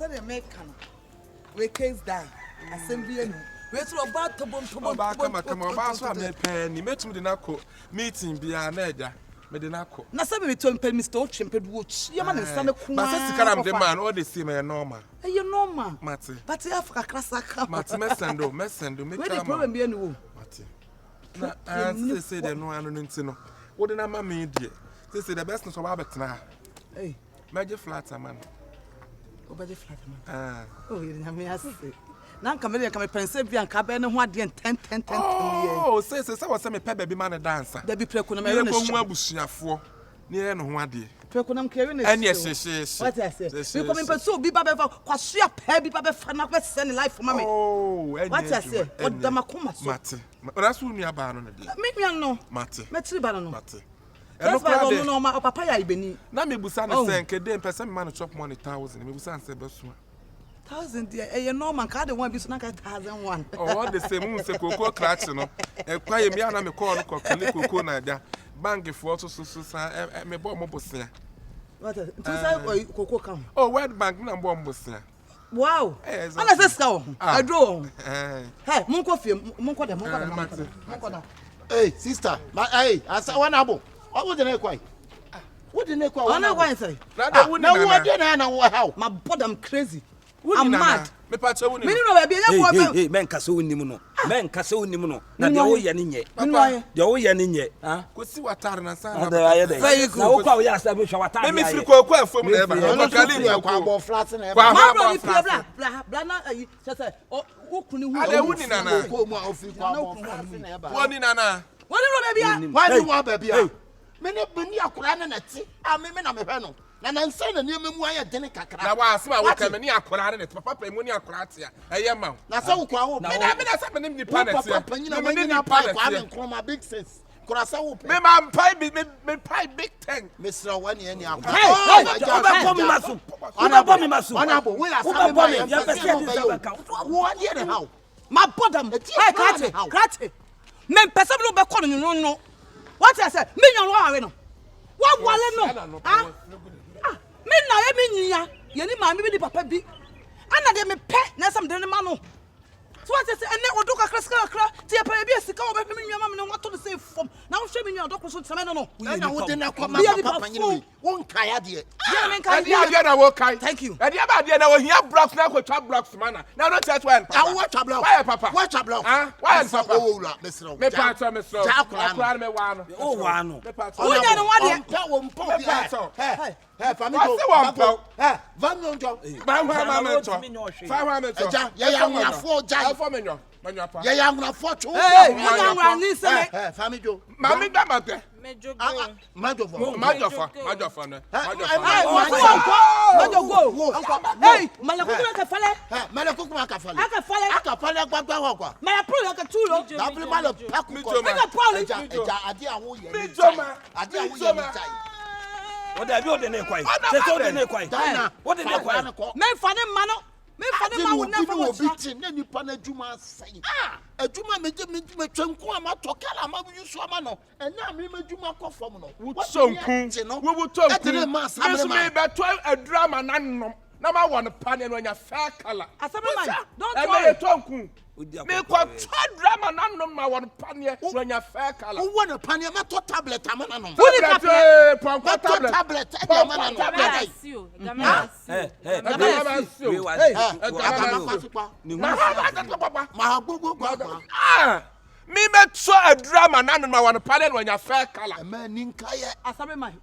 said the make can. We case die. Assembly no. We throw about to bomb. Come on, so I'm penny. Met me the nako meeting be an edge. Medinako. Na sabe me to mpel Mr. Ochemped watch. Your man stand ku. But say sikara the man all the same normal. You normal. Mate. But Africa crasa. Mate mesendo make the problem be no. Mate. Na say the no anu ntino. Wo de na ma me die. Say the best no so ba betena. Hey, Magic flat man. Obedi flat man. Oh, you na me ase. Na nka me pense bia nka be ne ho ade 10 Oh, say was me pe baby man dancer. Da bi preko na me na ko mu abusuafo. Ni e no ho ade. Preko na mkere na. Ene hye. What I say? Me ko me pense obi ba be fa kwaso pa bi ba be fa na be send life for me. Oh, ene. What I say? Odamakoma so. Mate. Ora so nua ba no de. Me nua no. Mate. Me tiri ba no. Mate. Eno kwa no ma papa ya ibeni. Na me busa na sen ke dey person me man chop money 1000. Me busa say beso. 1000 there normal ka de one bi so na ka 1001. Oh, the same say koko crash no. E kwa ye me ana me call no koko na dia. Bank for so me bo mo bosia. What? Tu say koko come. Oh, World Bank na bo mo bosia. Wow. Ana say ska wo. Adro. Hey, munko fie, munko da. Hey, sister. Hey, asa wana abo. What dey kwai? What dey kwai? Ona kwai say. Na wo na wo how? My body I'm crazy. I'm mad. Me pa che woni. Me no ba bia nya Hey, men kase wonim no. Men kase wonim no. Na de wo ye ne nye. De wo ye ne nye. Ha? Ko si watare na sa. Ada aye de. Na wo kwa wo ya asa be hwa watare. Me firi ko afom na eba. Ko Kali kwa abo flat na eba. Ma bro ni bla na say o kunu hu. Ada woni nana. Ko mu ofiri kwa abo flat na eba. Woni nana. Woni ro ba bia. Wani wa ba bia. Me ne beni akura na ti. A me na me hwe no. Na nansa na ne memu aye dene kakra. Na wa asema wo kame ni akora ne papa mu ni akora tia. Eye ma. Na sa wo kwa wo. Me na sa me ni panet ya. Me ni panet kwa me nkroma big sense. Kura sa wo. Me ma mpai me pai big 10. Me sra wani ani akwa. Hey, oba mi masu. Ona bo mi masu. Ona bo we asa me ya pese no be wo ade ne how. My bottom. Hey, krate. Men pese bi no be ko no. What I say? Me nyan wa we no. Wa wale no. Ah. Me na ye me nya. Ye ni ma me bi papa bi. Ana de me pe na sam de ne ma no. So what I say ene odo kakra ti e pa bi esika wo be me nwa ma me no wato de say fom. Na wo hwe me nwa odo so teme no. Na wo de na kwa ma papa nyine. Wo nka ya de. Ya me nka ya na wo kai. Thank you. E de ba de na wo hia blocks na ko twa blocks mana. Na no church one papa. I watch a block. Why papa? Watch a block. Ah, why papa? Oh la, me sra. Me pa to me sra. Akura me wa no. O wa no. Me pa to. Wo nya no wa de. Mpa wo mpa bi. Hey, family What's the one pal? Hey, van no job. Ba wa me to. Fa wa me to. Ya na fo ja. Fa me nyo. Manyo pa. Ya na fo cho. Hey, wo nya ni se me. Hey, family jo. Mami da mate. Majo fo. Majo fa ne. Majo go. Hey, mala ku ka fale. Hey, mala ku ka fale. Aka fale gbagba ho kwa. Mala pro ya ka tulo. Double mala paku ko. Aka pro. Eja ade awo ye. Mi joma. Ade awo ye mi tai. O da bi o de ne kwai. Se o de ne kwai. O de ne kwai. Me fa ne ma no. Me fa ne ma wo na fa wo ti ne nipa na adwuma sai. Adwuma me twanku ama tokala ama yusu ama no. Ena me adwuma kɔ fam no. Wo sonku. Wo tonku. Me so me be to adrama nanom. Na ma won pane no nya fair color. Asama man. Don't try. E me tonku. Me ko drama nanom ma won pane no nya fair color. Wo won pane ma to tablet ama nanom. Wo ni ka tablet e ama nanom. Me met so a drama nanom ma won pane no nya fair color. Ma ninkaye. Asama man.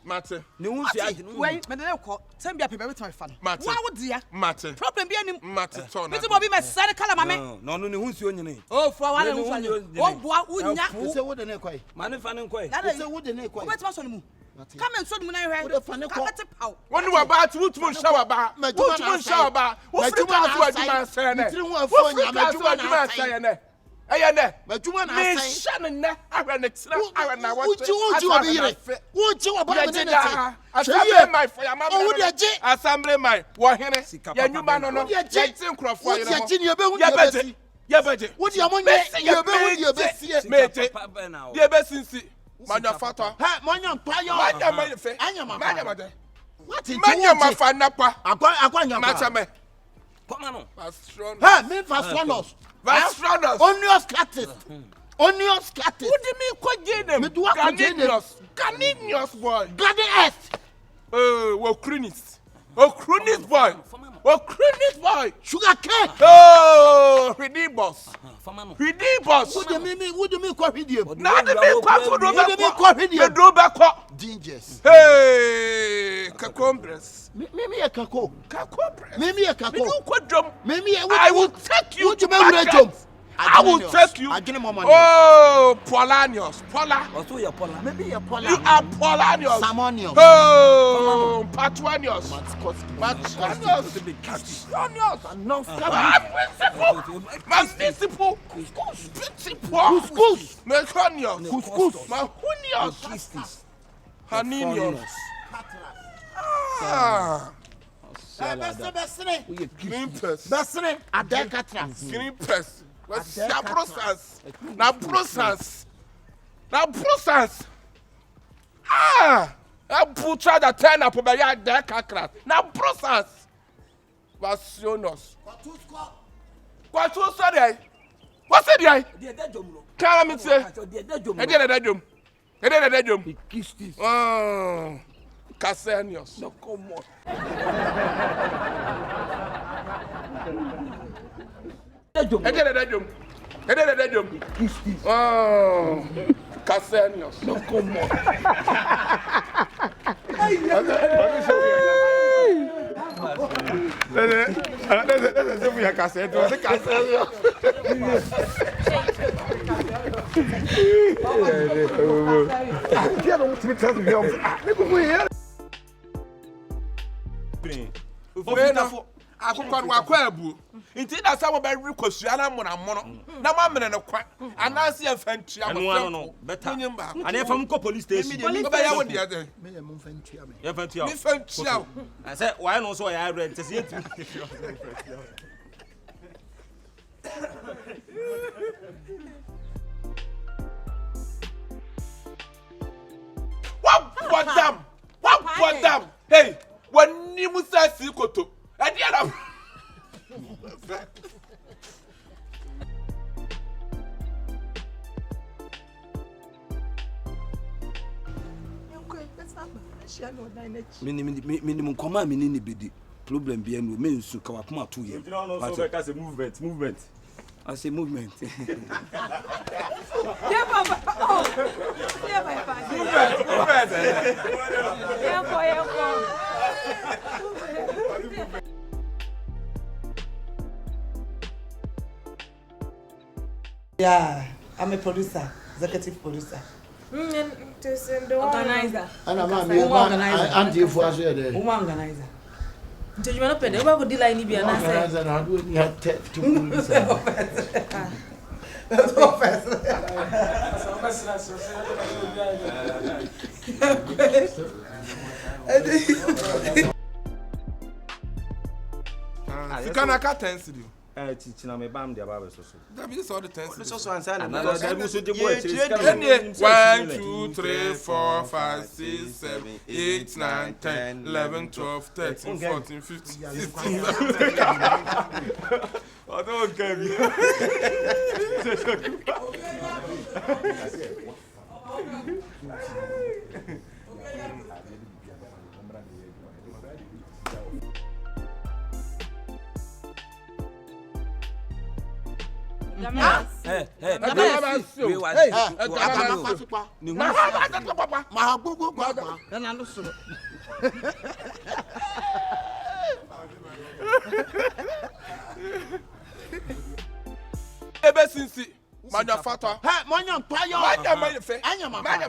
Mate. Ni hu fi age. Wait, me dey call. Tell me a people time fan. Wa wo dia? Mate. Problem bi anim. Mate ton. Me be me sare kala mame. No, ni hu nsuo nyine. Oh, for one and one. Oh, boy, unya. Se wo de ne kwai. Ma ne fa ne kwai. Se wo de ne kwai. Wo betima so ne mu. Come and so mu na hwe. Wo de fa ne kwai. Won wa ba ti wutu shower ba. Wutu shower ba. Wo free ka to aduma say ne. Wo free ka to aduma say ne. Eye ne. Majuma na me say. sha ne ahwe ne tira ahwe na wo. Uji obi yire. Uji wa ba me ne te. Assembly my for your mama. Oh, wo de je. Assembly my wo hene. Ya nyuma no no. Ya tin krofo yire. Wo de je ni ebe hu ya beje. Wo de amonye. Ya be hu ya be sie. Mete. Ye be sinsi. Manya fata. Ha, manya mpayo. Manya fe. Anya ma. Manya ma de. What is Manya mafanapa. Akwanya. Machame. Come on. Hey, me Vastronos. Vastronos. Onions cutting. Onions cutting. What do you mean Quaginem? Me do what Caninius boy. Bloody earth. Wakrunis. Wakrunis boy. Wakrunis boy. Sugar cane. Oh, Ridibos. Ridibos. What do you mean call Ridium? Now the big quack would call Ridium. Gingers. Hey, Cacombres. Mimi a kako. Cacombres. Mimi a kako. Mimi I will take you to Market. I will take you. I give him more money. Oh, Polanios. Pola. Also, you're Pola. Maybe you're Pola. You are Polanios. Samonios. Oh, Patuanios. Patuanios. Principal. Couscous. Meconios. Couscous. Mahunios. Haninios. Ah. Besne adekatra. Grimpers. Na process. Ah. I put the turn up by your dekakra. Na process. Vasionos. What sorry? What's it? Come and say. I did a dum. Oh. Casanios. No, come on. I did a dum. Oh, Casanios. No, come on. Akukwan wa kwa abu nti na sa wo be rekosua na mo na mo na ma mene ne kwa anase afantua mo no better ani fam ko police station go be ya wo dia den Me ya mo fantua me. ya fantua me fantua I say why no so ya rent say yetu What dam hey when ni musa si koto adi ara minimum koma minini bedi problem bi enu me nsu ka wakoma to ye but movement I say movement Yeah, Papa. Oh, yeah, my father. Yeah, I'm a producer, executive producer. Organizer. Ana ma me anti fu aso de. Woman organizer. Nti you no pede, we go di line bi na say. Organizer na do ni ha to police. you can account chichina me bam dia baba so that means all the times so answer na that so de boy 1 2 3 4 5 6 7 8 9 10 11 12 13 14 15 16 I don't care you hey ebe sinsi manya fata Hey, manya mpayo. manya fe Anya ma. manya